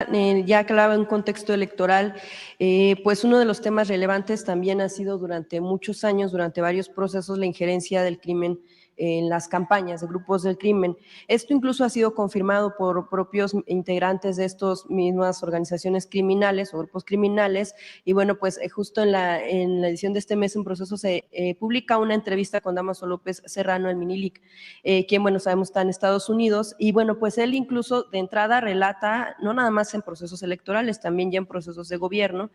preguntar, ya que hablaba en un contexto electoral, pues uno de los temas relevantes también ha sido durante muchos años, durante varios procesos, la injerencia del crimen en las campañas de grupos del crimen. Esto incluso ha sido confirmado por propios integrantes de estas mismas organizaciones criminales o grupos criminales. Y bueno, pues justo en la edición de este mes en proceso se publica una entrevista con Dámaso López Serrano, el Minilic, quien, bueno, sabemos está en Estados Unidos. Y bueno, pues él incluso de entrada relata, no nada más en procesos electorales, también ya en procesos de gobierno,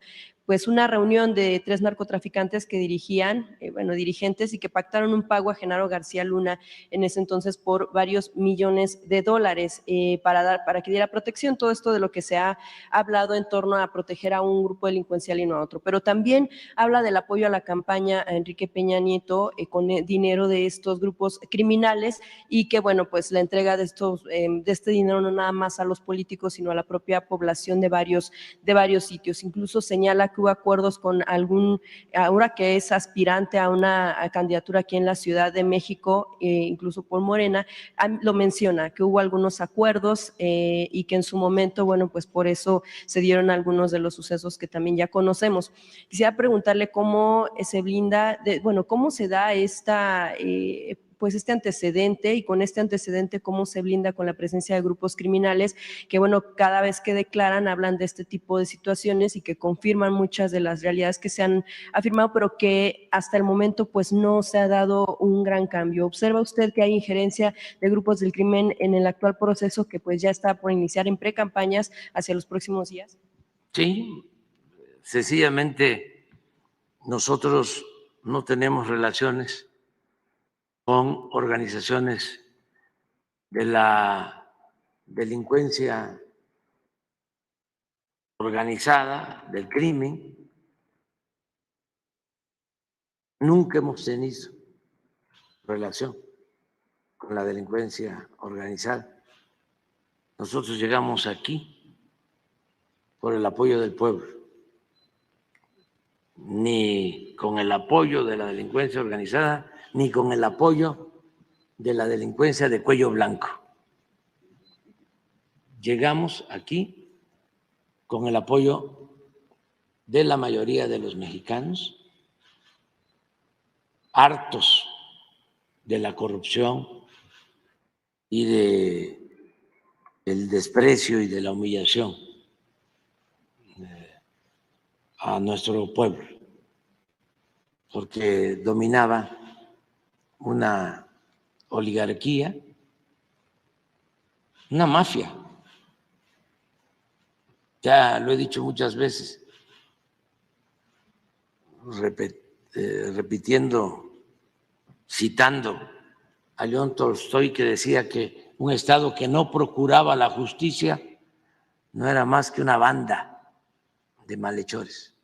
pues una reunión de 3 narcotraficantes que dirigían, dirigentes, y que pactaron un pago a Genaro García Luna en ese entonces por varios millones de dólares para que diera protección. Todo esto de lo que se ha hablado en torno a proteger a un grupo delincuencial y no a otro. Pero también habla del apoyo a la campaña a Enrique Peña Nieto con dinero de estos grupos criminales, y que, bueno, pues la entrega de este dinero no nada más a los políticos, sino a la propia población de varios sitios. Incluso señala que hubo acuerdos con ahora que es aspirante a una candidatura aquí en la Ciudad de México, incluso por Morena, lo menciona, que hubo algunos acuerdos y que en su momento, bueno, pues por eso se dieron algunos de los sucesos que también ya conocemos. Quisiera preguntarle cómo se blinda, cómo se da pues este antecedente, y con este antecedente cómo se blinda con la presencia de grupos criminales que, bueno, cada vez que declaran hablan de este tipo de situaciones y que confirman muchas de las realidades que se han afirmado, pero que hasta el momento pues no se ha dado un gran cambio. ¿Observa usted que hay injerencia de grupos del crimen en el actual proceso que pues ya está por iniciar en precampañas hacia los próximos días? Sí, sencillamente nosotros no tenemos relaciones con organizaciones de la delincuencia organizada, del crimen. Nunca hemos tenido relación con la delincuencia organizada. Nosotros llegamos aquí por el apoyo del pueblo, ni con el apoyo de la delincuencia organizada, ni con el apoyo de la delincuencia de cuello blanco. Llegamos aquí con el apoyo de la mayoría de los mexicanos, hartos de la corrupción y del desprecio y de la humillación a nuestro pueblo, porque dominaba una oligarquía, una mafia. Ya lo he dicho muchas veces, repitiendo, citando a León Tolstoy, que decía que un Estado que no procuraba la justicia no era más que una banda de malhechores.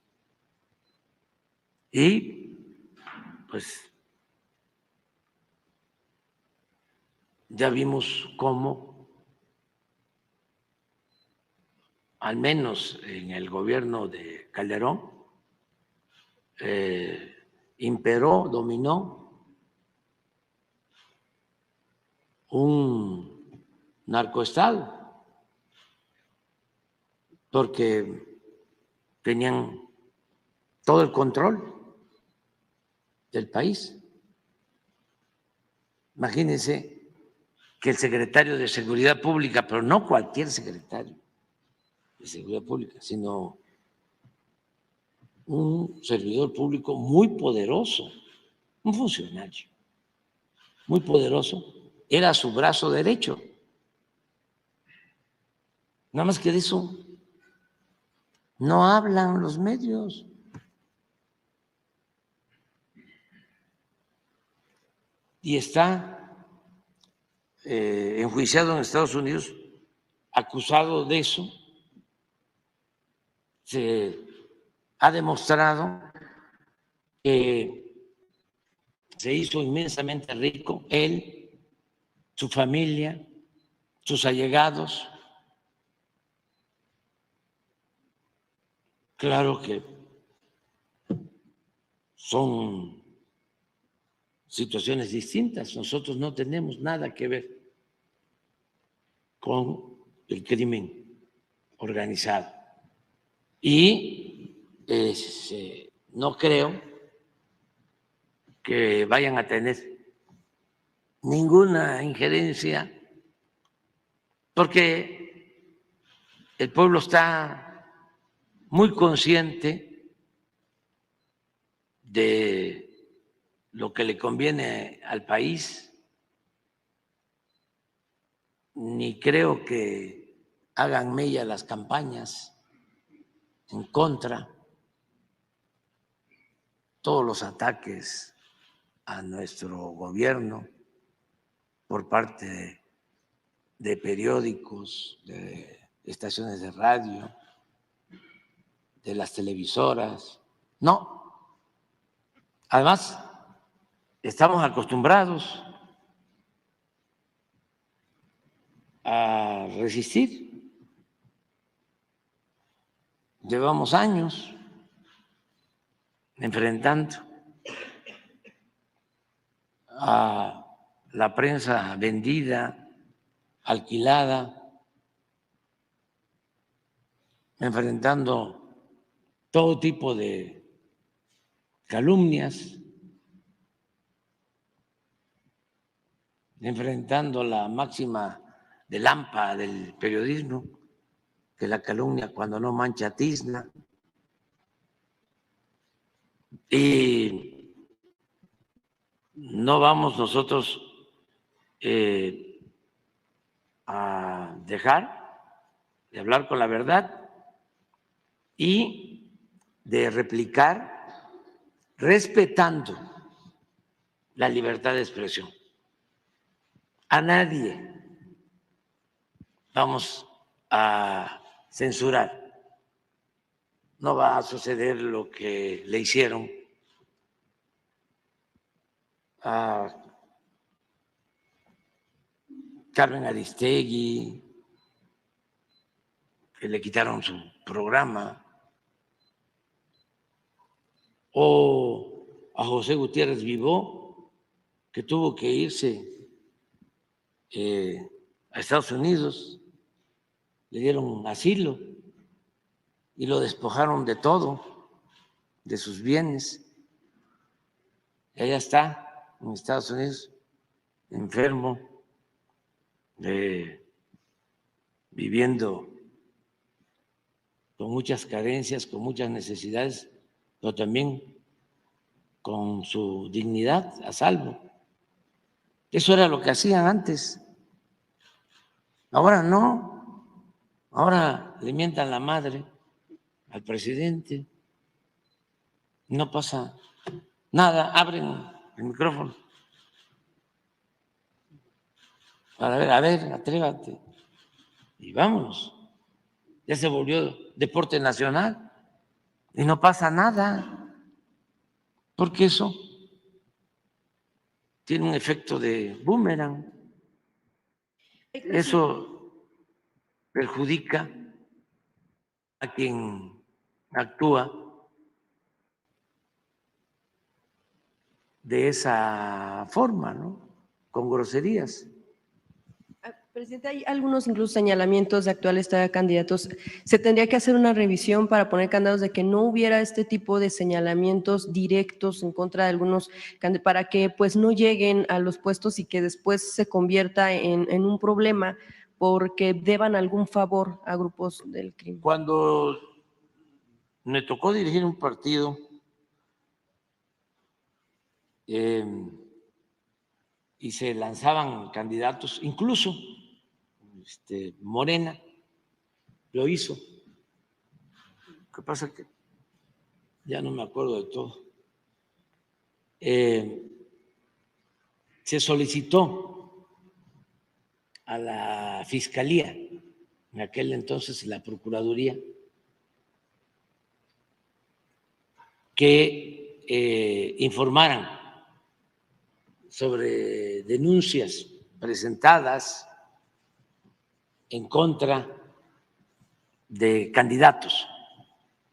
Y pues ya vimos cómo, al menos en el gobierno de Calderón, imperó, dominó un narcoestado, porque tenían todo el control del país. Imagínense que el secretario de Seguridad Pública, pero no cualquier secretario de Seguridad Pública, sino un servidor público muy poderoso, un funcionario muy poderoso, era su brazo derecho. Nada más que de eso no hablan los medios. Y está enjuiciado en Estados Unidos, acusado de eso. Se ha demostrado que se hizo inmensamente rico él, su familia, sus allegados. Claro que son situaciones distintas. Nosotros no tenemos nada que ver con el crimen organizado. Y no creo que vayan a tener ninguna injerencia, porque el pueblo está muy consciente de lo que le conviene al país, ni creo que hagan mella las campañas en contra, todos los ataques a nuestro gobierno por parte de periódicos, de estaciones de radio, de las televisoras. No. Además, estamos acostumbrados a resistir. Llevamos años enfrentando a la prensa vendida, alquilada, enfrentando todo tipo de calumnias, enfrentando la máxima del AMPA del periodismo, que la calumnia cuando no mancha tizna. Y no vamos nosotros a dejar de hablar con la verdad y de replicar respetando la libertad de expresión. A nadie vamos a censurar. No va a suceder lo que le hicieron a Carmen Aristegui, que le quitaron su programa, o a José Gutiérrez Vivó, que tuvo que irse a Estados Unidos, le dieron asilo y lo despojaron de todo, de sus bienes. Y allá está, en Estados Unidos, enfermo, viviendo con muchas carencias, con muchas necesidades, pero también con su dignidad a salvo. Eso era lo que hacían antes. Ahora no. Ahora le mientan la madre al presidente. No pasa nada. Abren el micrófono para ver, a ver, atrévate. Y vámonos. Ya se volvió deporte nacional y no pasa nada. Porque eso tiene un efecto de boomerang. Eso perjudica a quien actúa de esa forma, ¿no? Con groserías. Presidente, hay algunos incluso señalamientos de actuales candidatos. ¿Se tendría que hacer una revisión para poner candados de que no hubiera este tipo de señalamientos directos en contra de algunos, para que pues no lleguen a los puestos y que después se convierta en un problema porque deban algún favor a grupos del crimen? Cuando me tocó dirigir un partido, y se lanzaban candidatos, incluso Morena lo hizo. Lo que pasa es que ya no me acuerdo de todo. Se solicitó a la Fiscalía, en aquel entonces la Procuraduría, que informaran sobre denuncias presentadas en contra de candidatos.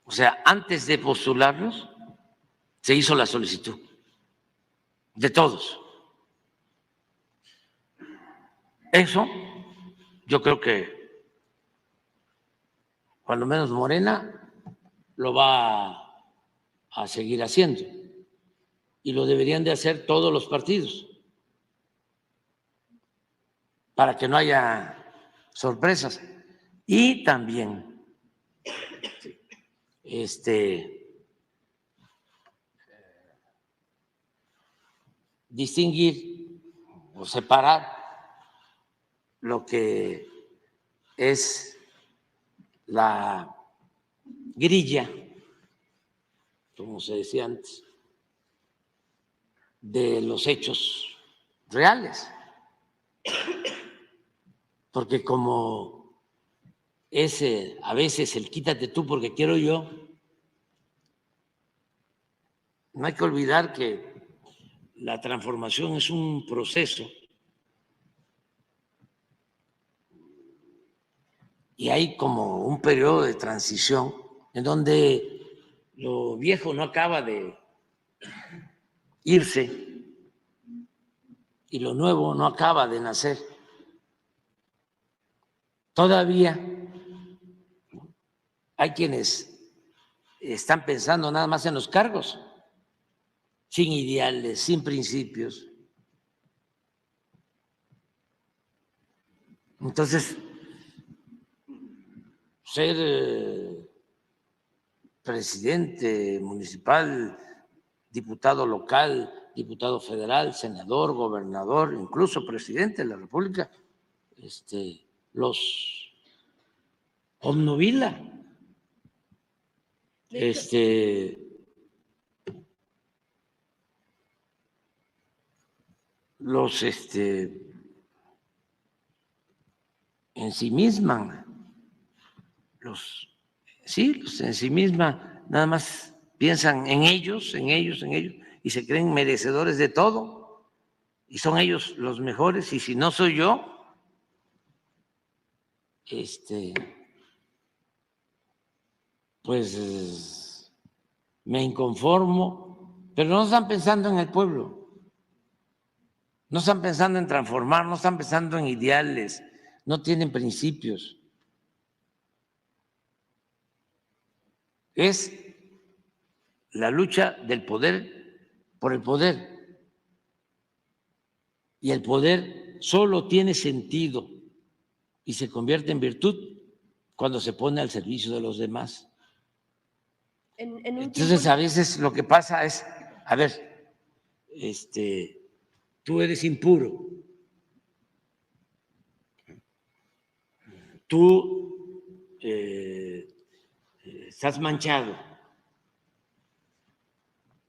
O sea, antes de postularlos, se hizo la solicitud de todos. Eso yo creo que cuando menos Morena, lo va a seguir haciendo. Y lo deberían de hacer todos los partidos, para que no haya sorpresas. Y también distinguir o separar lo que es la grilla, como se decía antes, de los hechos reales. Porque como ese a veces el quítate tú porque quiero yo, no hay que olvidar que la transformación es un proceso y hay como un periodo de transición en donde lo viejo no acaba de irse y lo nuevo no acaba de nacer. Todavía hay quienes están pensando nada más en los cargos, sin ideales, sin principios. Entonces, ser presidente municipal, diputado local, diputado federal, senador, gobernador, incluso presidente de la República, los obnubila. Los ensimisman, los ensimisman, nada más piensan en ellos, y se creen merecedores de todo, y son ellos los mejores, y si no soy yo, pues me inconformo, pero no están pensando en el pueblo, no están pensando en transformar, no están pensando en ideales, no tienen principios. Es la lucha del poder por el poder. Y el poder solo tiene sentido y se convierte en virtud cuando se pone al servicio de los demás. Entonces, a veces lo que pasa es, a ver, tú eres impuro, tú estás manchado,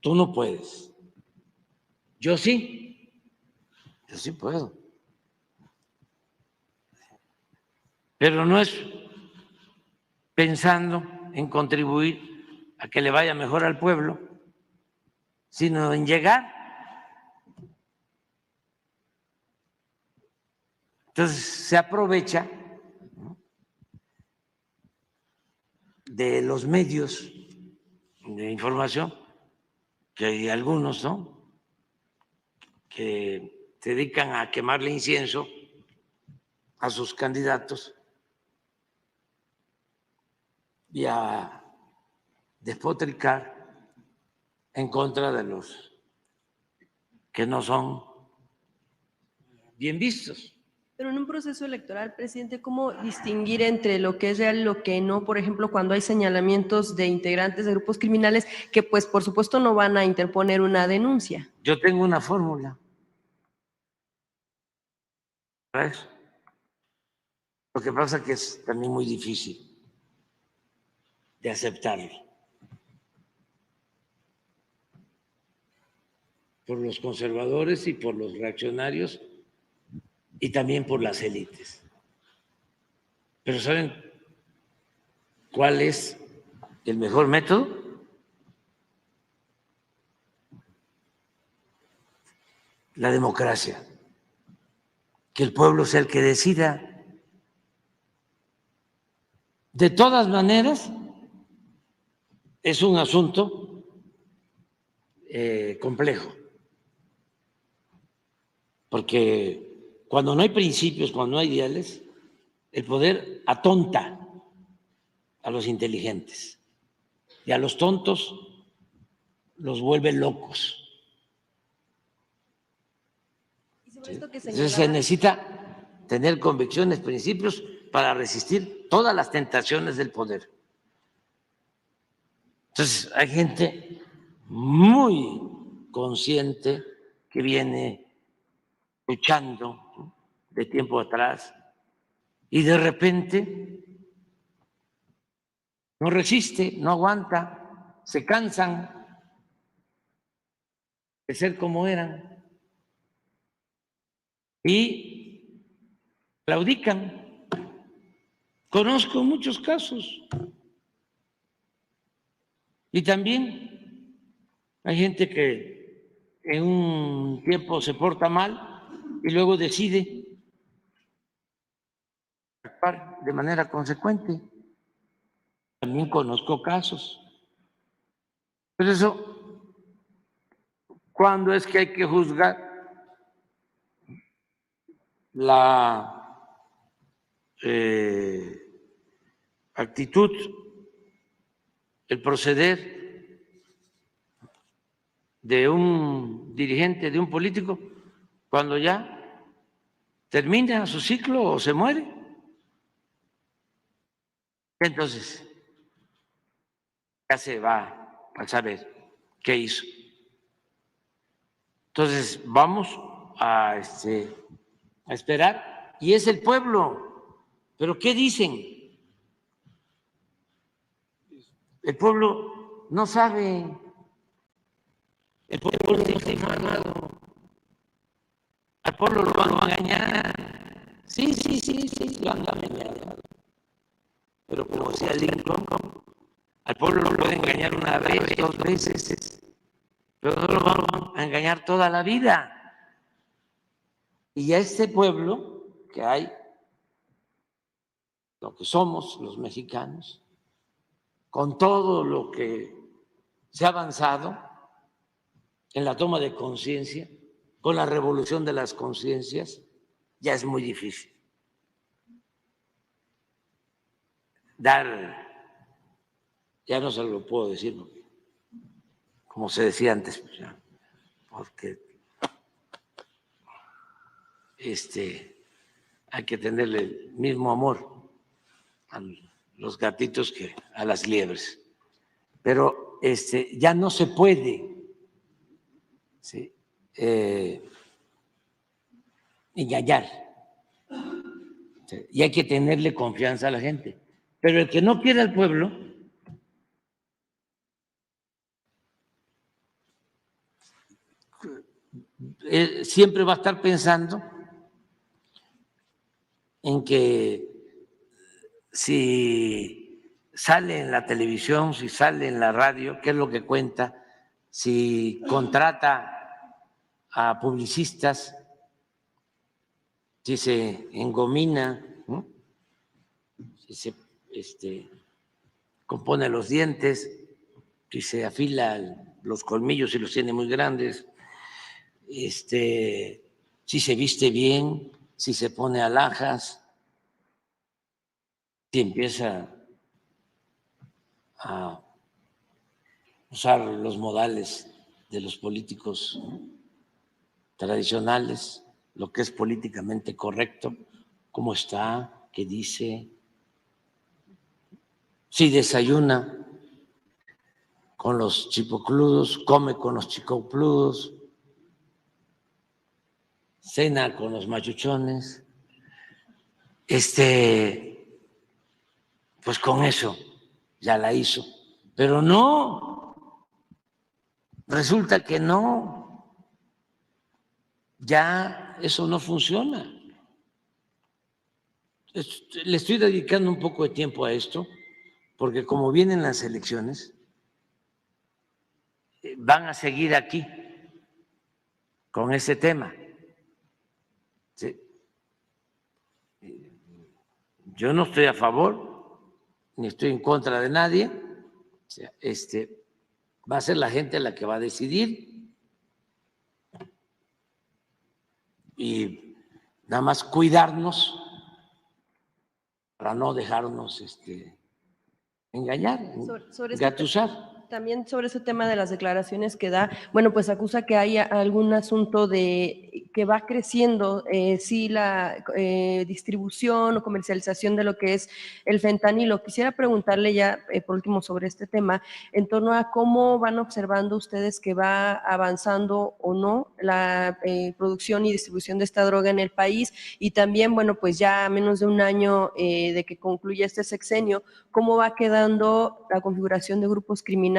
tú no puedes. Yo sí puedo. Pero no es pensando en contribuir a que le vaya mejor al pueblo, sino en llegar. Entonces se aprovecha de los medios de información, que hay algunos, ¿no?, que se dedican a quemarle incienso a sus candidatos y a despotricar en contra de los que no son bien vistos. Pero en un proceso electoral, presidente, ¿cómo distinguir entre lo que es real y lo que no? Por ejemplo, cuando hay señalamientos de integrantes de grupos criminales que, pues, por supuesto, no van a interponer una denuncia. Yo tengo una fórmula para eso. Lo que pasa es que es también muy difícil de aceptarlo por los conservadores y por los reaccionarios y también por las élites. Pero ¿saben cuál es el mejor método? La democracia. Que el pueblo sea el que decida. De todas maneras, es un asunto complejo, porque cuando no hay principios, cuando no hay ideales, el poder atonta a los inteligentes y a los tontos los vuelve locos. Entonces se necesita tener convicciones, principios para resistir todas las tentaciones del poder. Entonces hay gente muy consciente que viene luchando de tiempo atrás y de repente no resiste, no aguanta, se cansan de ser como eran y claudican. Conozco muchos casos. Y también hay gente que en un tiempo se porta mal y luego decide actuar de manera consecuente. También conozco casos. Pero eso, ¿cuándo es que hay que juzgar la actitud, el proceder de un dirigente, de un político, cuando ya termina su ciclo o se muere? Entonces, ya se va a saber qué hizo. Entonces, vamos a esperar, y es el pueblo. ¿Pero qué dicen? El pueblo no sabe, el pueblo está informado, al pueblo lo van a engañar. Sí, lo han engañado. Pero como decía Lincoln, al pueblo lo pueden engañar una vez, 2 veces, pero no lo van a engañar toda la vida. Y a este pueblo que hay, lo que somos los mexicanos, con todo lo que se ha avanzado en la toma de conciencia, con la revolución de las conciencias, ya es muy difícil dar, ya no se lo puedo decir, como se decía antes, porque hay que tenerle el mismo amor a los gatitos que a las liebres. Pero ya no se puede, ¿sí?, engañar. ¿Sí? Y hay que tenerle confianza a la gente. Pero el que no quiere al pueblo, siempre va a estar pensando en que si sale en la televisión, si sale en la radio, qué es lo que cuenta, si contrata a publicistas, si se engomina, ¿no?, si se compone los dientes, si se afila los colmillos y los tiene muy grandes, si se viste bien, si se pone alhajas, si empieza a usar los modales de los políticos tradicionales, lo que es políticamente correcto, cómo está, qué dice, si desayuna con los chipocludos, come con los chicopludos, cena con los machuchones, pues con eso ya la hizo. Pero no, resulta que no, ya eso no funciona. Le estoy dedicando un poco de tiempo a esto, porque como vienen las elecciones, van a seguir aquí con ese tema. ¿Sí? Yo no estoy a favor, ni estoy en contra de nadie. O sea, va a ser la gente la que va a decidir, y nada más cuidarnos para no dejarnos engañar, Sobre engatusar. También sobre ese tema de las declaraciones que da, bueno, pues acusa que hay algún asunto de que va creciendo, sí, la distribución o comercialización de lo que es el fentanilo. Quisiera preguntarle ya, por último, sobre este tema, en torno a cómo van observando ustedes que va avanzando o no la producción y distribución de esta droga en el país, y también, bueno, pues ya a menos de un año de que concluya este sexenio, cómo va quedando la configuración de grupos criminales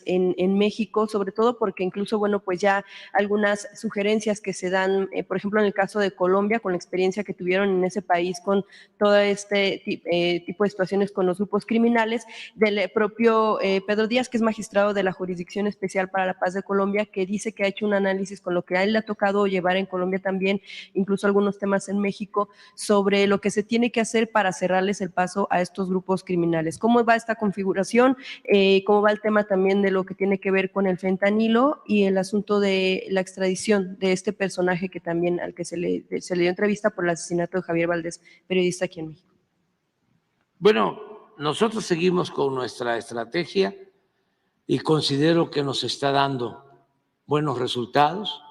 en México, sobre todo porque incluso, bueno, pues ya algunas sugerencias que se dan, por ejemplo, en el caso de Colombia, con la experiencia que tuvieron en ese país con todo este tipo de situaciones con los grupos criminales, del propio Pedro Díaz, que es magistrado de la Jurisdicción Especial para la Paz de Colombia, que dice que ha hecho un análisis con lo que a él le ha tocado llevar en Colombia también, incluso algunos temas en México, sobre lo que se tiene que hacer para cerrarles el paso a estos grupos criminales. ¿Cómo va esta configuración? ¿Cómo va el tema también de lo que tiene que ver con el fentanilo y el asunto de la extradición de este personaje que también al que se le dio entrevista por el asesinato de Javier Valdés, periodista aquí en México? Bueno, nosotros seguimos con nuestra estrategia y considero que nos está dando buenos resultados.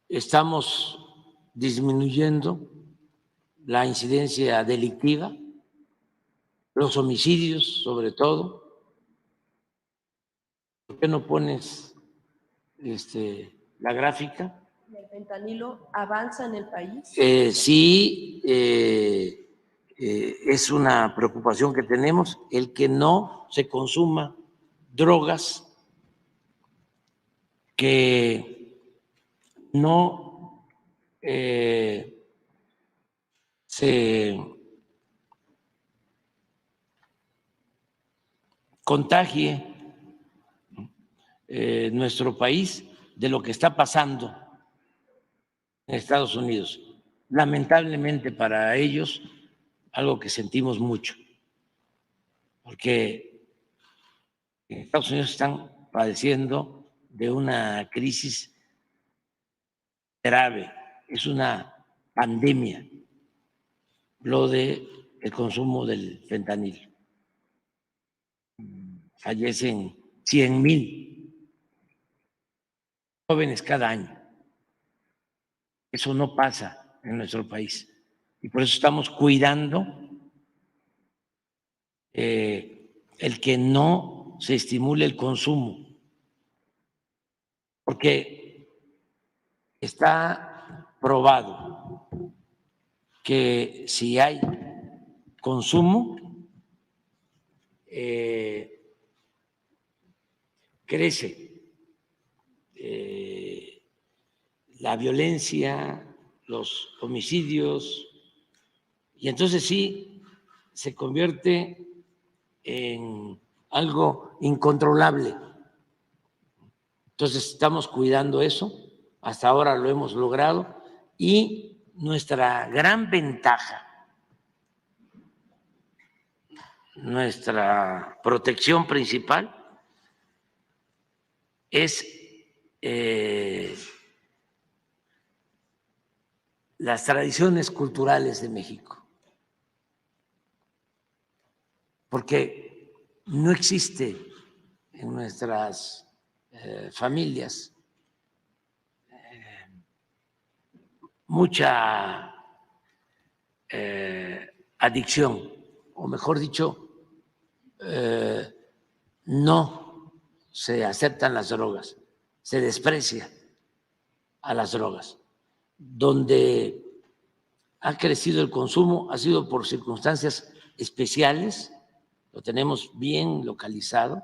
Estamos disminuyendo la incidencia delictiva, los homicidios sobre todo. ¿Por qué no pones la gráfica? ¿El fentanilo avanza en el país? Sí, es una preocupación que tenemos el que no se consuma drogas, que no se contagie nuestro país de lo que está pasando en Estados Unidos. Lamentablemente para ellos, algo que sentimos mucho, porque en Estados Unidos están padeciendo de una crisis grave, es una pandemia lo de el consumo del fentanilo. Fallecen 100,000 jóvenes cada año. Eso no pasa en nuestro país. Y por eso estamos cuidando el que no se estimule el consumo, porque está probado que si hay consumo, crece la violencia, los homicidios, y entonces sí se convierte en algo incontrolable. Entonces estamos cuidando eso, hasta ahora lo hemos logrado, y nuestra gran ventaja, nuestra protección principal es las tradiciones culturales de México, porque no existe en nuestras familias mucha adicción, o mejor dicho, no se aceptan las drogas, se desprecia a las drogas. Donde ha crecido el consumo ha sido por circunstancias especiales, lo tenemos bien localizado,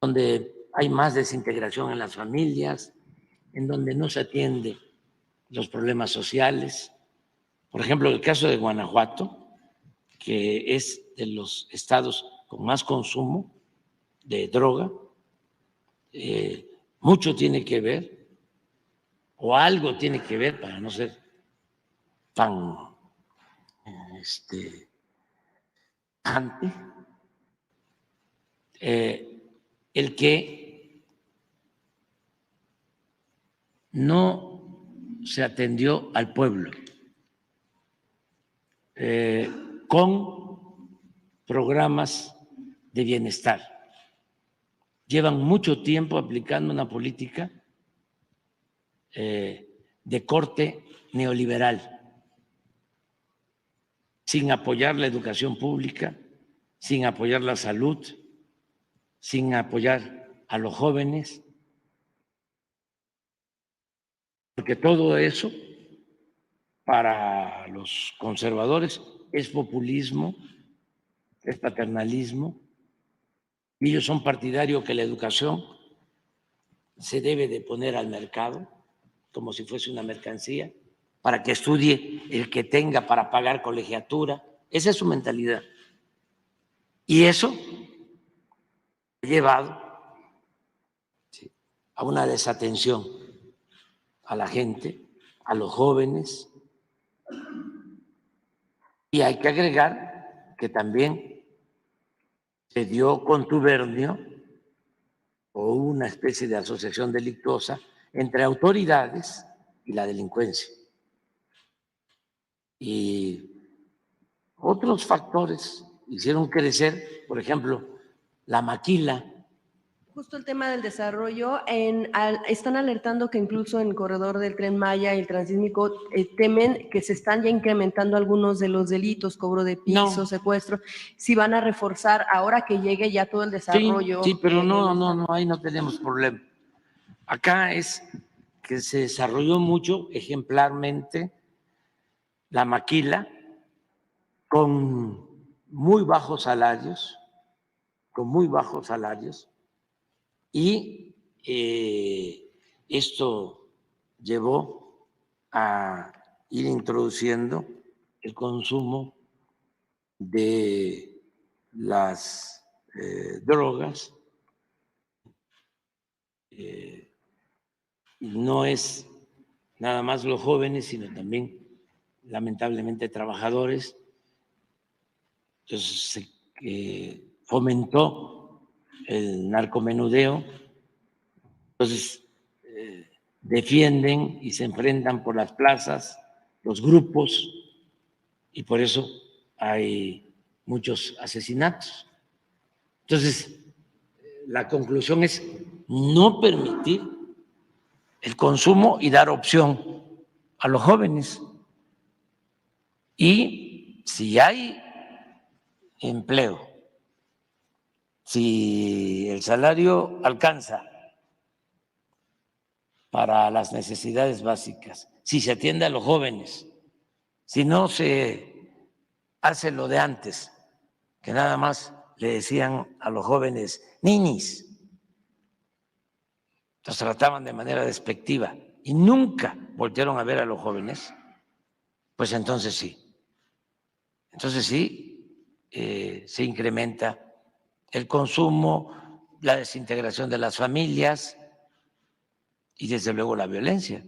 donde hay más desintegración en las familias, en donde no se atiende los problemas sociales. Por ejemplo, el caso de Guanajuato, que es de los estados con más consumo de droga, mucho tiene que ver, o algo tiene que ver, para no ser tan el que no se atendió al pueblo con programas de bienestar. Llevan mucho tiempo aplicando una política de corte neoliberal, sin apoyar la educación pública, sin apoyar la salud, sin apoyar a los jóvenes, porque todo eso para los conservadores es populismo, es paternalismo, y ellos son partidarios que la educación se debe de poner al mercado como si fuese una mercancía, para que estudie el que tenga para pagar colegiatura. Esa es su mentalidad. Y eso ha llevado a una desatención a la gente, a los jóvenes. Y hay que agregar que también se dio contubernio o una especie de asociación delictuosa entre autoridades y la delincuencia. Y otros factores hicieron crecer, por ejemplo, la maquila. Justo el tema del desarrollo, están alertando que incluso en el corredor del Tren Maya y el Transísmico temen que se están ya incrementando algunos de los delitos, cobro de piso, No. secuestro. Si van a reforzar ahora que llegue ya todo el desarrollo. Sí, pero no, ahí no tenemos problema. Acá es que se desarrolló mucho ejemplarmente la maquila con muy bajos salarios, y esto llevó a ir introduciendo el consumo de las drogas. No es nada más los jóvenes, sino también, lamentablemente, trabajadores. Entonces se fomentó el narcomenudeo. Entonces defienden y se enfrentan por las plazas los grupos, y por eso hay muchos asesinatos. Entonces, la conclusión es no permitir el consumo y dar opción a los jóvenes. Y si hay empleo, si el salario alcanza para las necesidades básicas, si se atiende a los jóvenes, si no se hace lo de antes, que nada más le decían a los jóvenes ninis, los trataban de manera despectiva y nunca voltearon a ver a los jóvenes, pues entonces sí. Entonces sí, se incrementa el consumo, la desintegración de las familias y desde luego la violencia.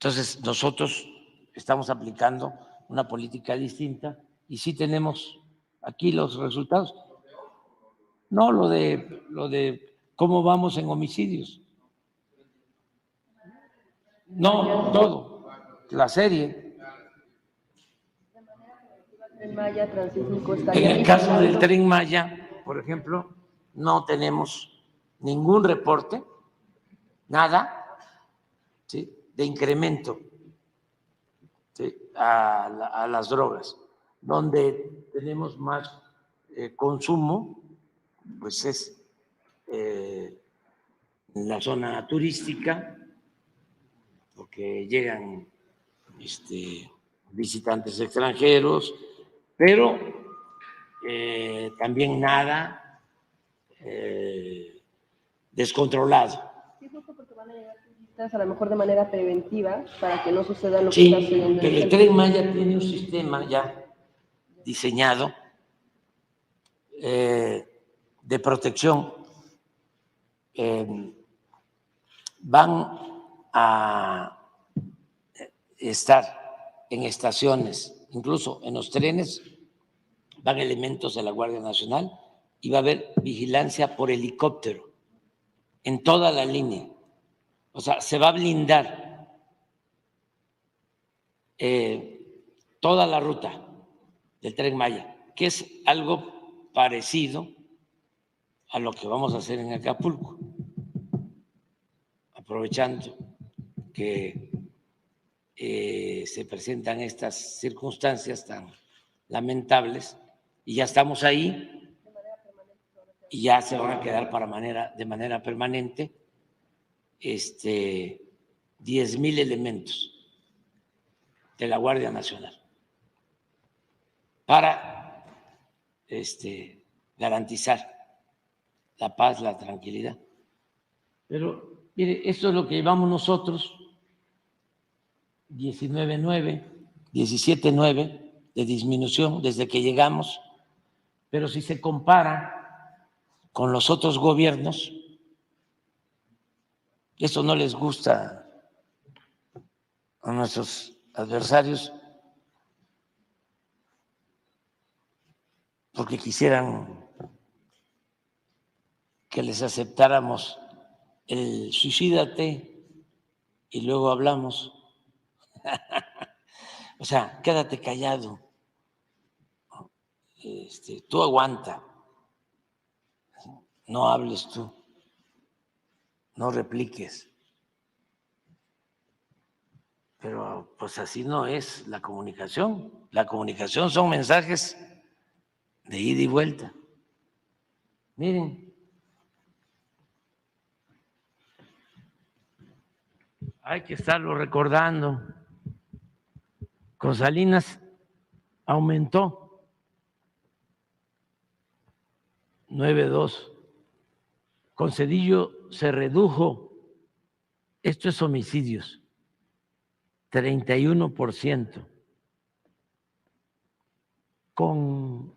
Entonces nosotros estamos aplicando una política distinta y sí tenemos aquí los resultados. No, lo de cómo vamos en homicidios. No, todo, la serie. Tren Maya, Transísmico, En el caso del Tren Maya, por ejemplo, no tenemos ningún reporte, nada, ¿sí?, de incremento, ¿sí?, a las drogas. Donde tenemos más consumo, pues es en la zona turística, porque llegan visitantes extranjeros, pero también nada descontrolado. Sí, justo porque van a llegar turistas a lo mejor de manera preventiva para que no suceda lo que está sucediendo. Sí, el Tren Maya tiene un sistema ya diseñado de protección. Van a estar en estaciones, incluso en los trenes van elementos de la Guardia Nacional y va a haber vigilancia por helicóptero en toda la línea. O sea, se va a blindar toda la ruta del Tren Maya, que es algo parecido a lo que vamos a hacer en Acapulco, aprovechando que se presentan estas circunstancias tan lamentables y ya estamos ahí y ya se van a quedar de manera permanente 10,000 elementos de la Guardia Nacional para garantizar la paz, la tranquilidad. Pero mire, esto es lo que llevamos nosotros, 19,9, 17,9 de disminución desde que llegamos, pero si se compara con los otros gobiernos, eso no les gusta a nuestros adversarios porque quisieran que les aceptáramos el suicídate y luego hablamos. O sea, quédate callado, tú aguanta, no hables tú, no repliques. Pero pues así no es la comunicación. La comunicación son mensajes de ida y vuelta. Miren, hay que estarlo recordando. Con Salinas aumentó 9,2. Con Zedillo se redujo, esto es homicidios, 31%. Con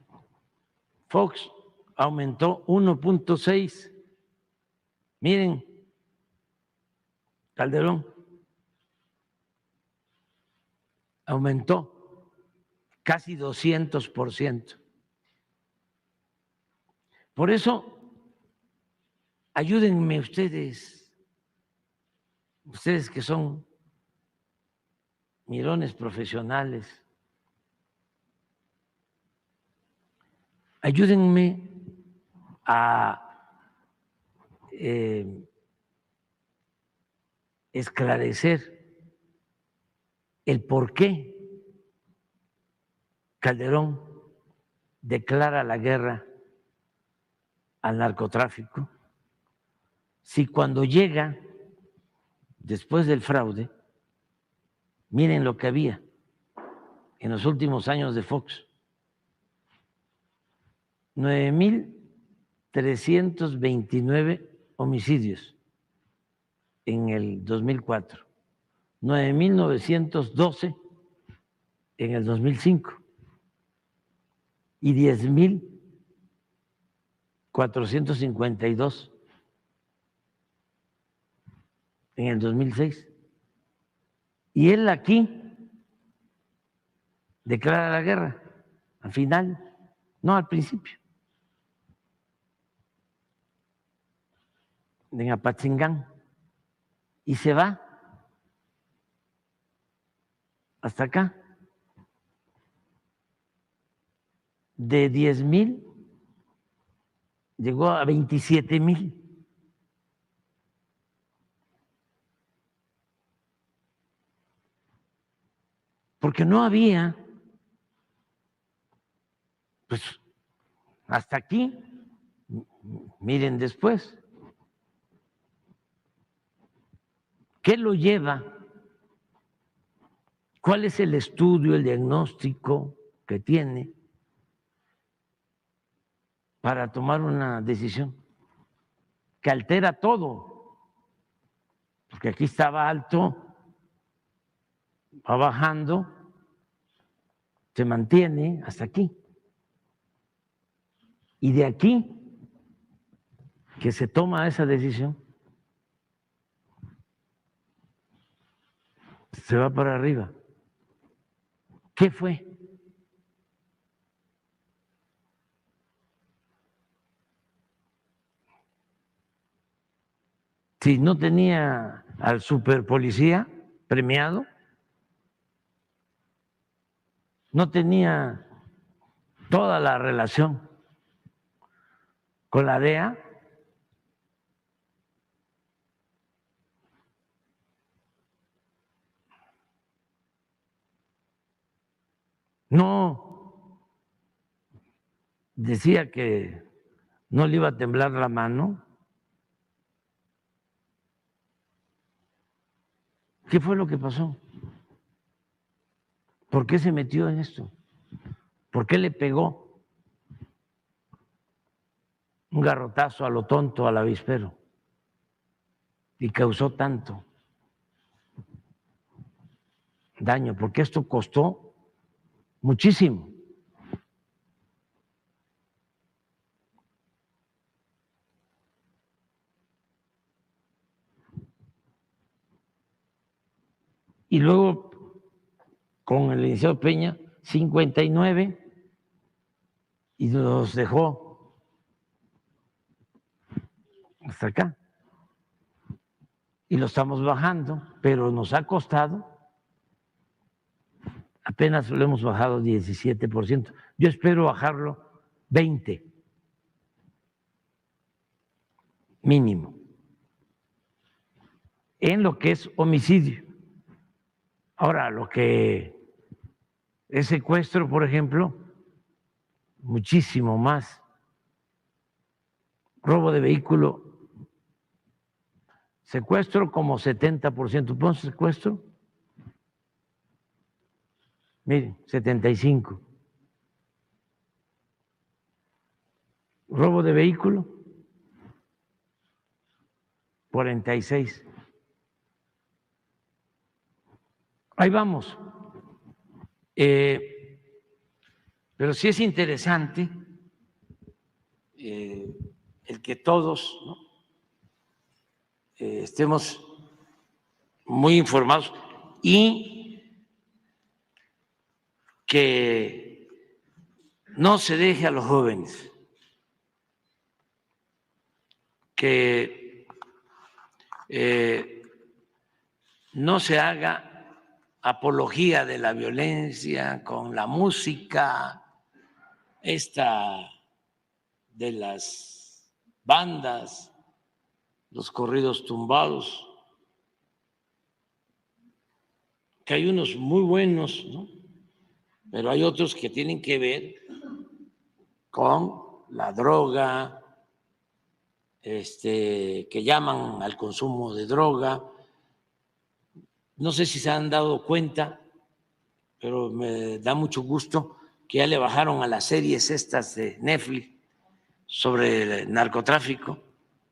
Fox aumentó 1.6. Miren, Calderón aumentó casi 200%. Por eso, ayúdenme ustedes que son mirones profesionales, ayúdenme a esclarecer el por qué Calderón declara la guerra al narcotráfico, si cuando llega, después del fraude, miren lo que había en los últimos años de Fox: 9,329 homicidios en el 2004, 9,912 en el 2005 y 10,452 en el 2006. Y él aquí declara la guerra, al final, no al principio, en Apatzingán, y se va hasta acá. De 10,000 llegó a 27,000. Porque no había, pues hasta aquí, miren después. ¿Qué lo lleva? ¿Cuál es el estudio, el diagnóstico que tiene para tomar una decisión que altera todo? Porque aquí estaba alto, va bajando, se mantiene hasta aquí. Y de aquí que se toma esa decisión, se va para arriba. ¿Qué fue? Si no tenía al superpolicía premiado, no tenía toda la relación con la DEA. No decía que no le iba a temblar la mano. ¿Qué fue lo que pasó? ¿Por qué se metió en esto? ¿Por qué le pegó un garrotazo a lo tonto, al avispero? Y causó tanto daño, porque esto costó muchísimo. Y luego, con el licenciado Peña, 59, y nos dejó hasta acá. Y lo estamos bajando, pero nos ha costado, apenas lo hemos bajado 17%. Yo espero bajarlo 20%, mínimo, en lo que es homicidio. Ahora, lo que es secuestro, por ejemplo, muchísimo más. Robo de vehículo, secuestro como 70%. ¿Pon secuestro? Miren, 75%. Robo de vehículo, 46%. Ahí vamos. Pero sí es interesante el que todos, ¿no?, estemos muy informados y que no se deje a los jóvenes, que no se haga apología de la violencia con la música esta de las bandas, los corridos tumbados, que hay unos muy buenos, ¿no?, pero hay otros que tienen que ver con la droga, que llaman al consumo de droga. No sé si se han dado cuenta, pero me da mucho gusto que ya le bajaron a las series estas de Netflix sobre el narcotráfico,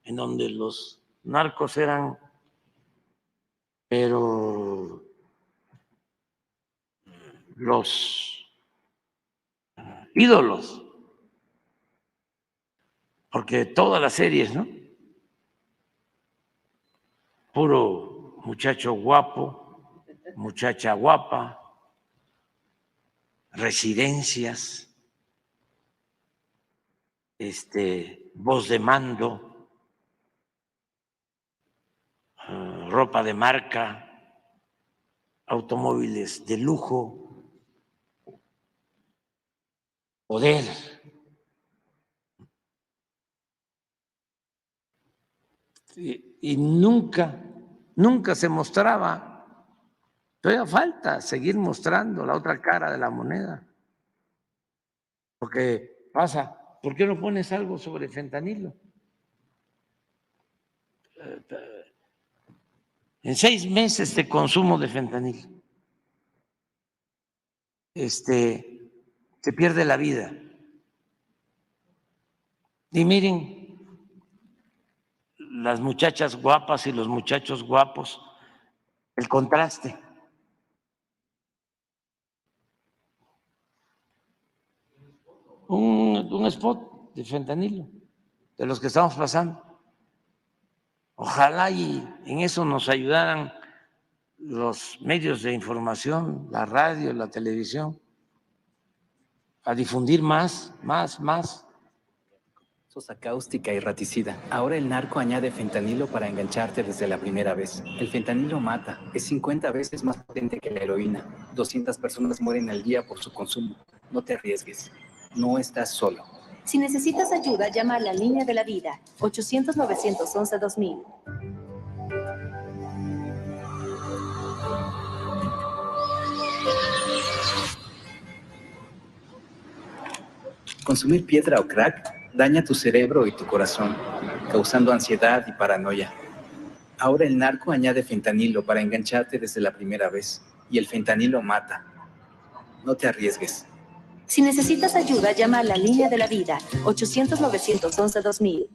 en donde los narcos eran, pero los ídolos, porque todas las series, ¿no?, puro muchacho guapo, muchacha guapa, residencias, voz de mando, ropa de marca, automóviles de lujo, poder. Y nunca se mostraba. Todavía falta seguir mostrando la otra cara de la moneda. Porque pasa, ¿por qué no pones algo sobre fentanilo? En 6 meses de consumo de fentanilo, se pierde la vida. Y miren, las muchachas guapas y los muchachos guapos, el contraste. Un spot de fentanilo, de los que estamos pasando. Ojalá y en eso nos ayudaran los medios de información, la radio, la televisión, a difundir más. Sosa cáustica y raticida. Ahora el narco añade fentanilo para engancharte desde la primera vez. El fentanilo mata. Es 50 veces más potente que la heroína. 200 personas mueren al día por su consumo. No te arriesgues. No estás solo. Si necesitas ayuda, llama a la línea de la vida, 800-911-2000. Consumir piedra o crack daña tu cerebro y tu corazón, causando ansiedad y paranoia. Ahora el narco añade fentanilo para engancharte desde la primera vez, y el fentanilo mata. No te arriesgues. Si necesitas ayuda, llama a la línea de la vida, 800-911-2000.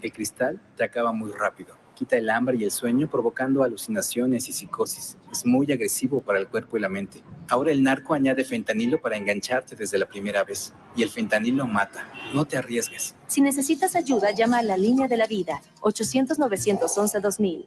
El cristal te acaba muy rápido. Quita el hambre y el sueño, provocando alucinaciones y psicosis. Es muy agresivo para el cuerpo y la mente. Ahora el narco añade fentanilo para engancharte desde la primera vez. Y el fentanilo mata. No te arriesgues. Si necesitas ayuda, llama a la línea de la vida, 800-911-2000.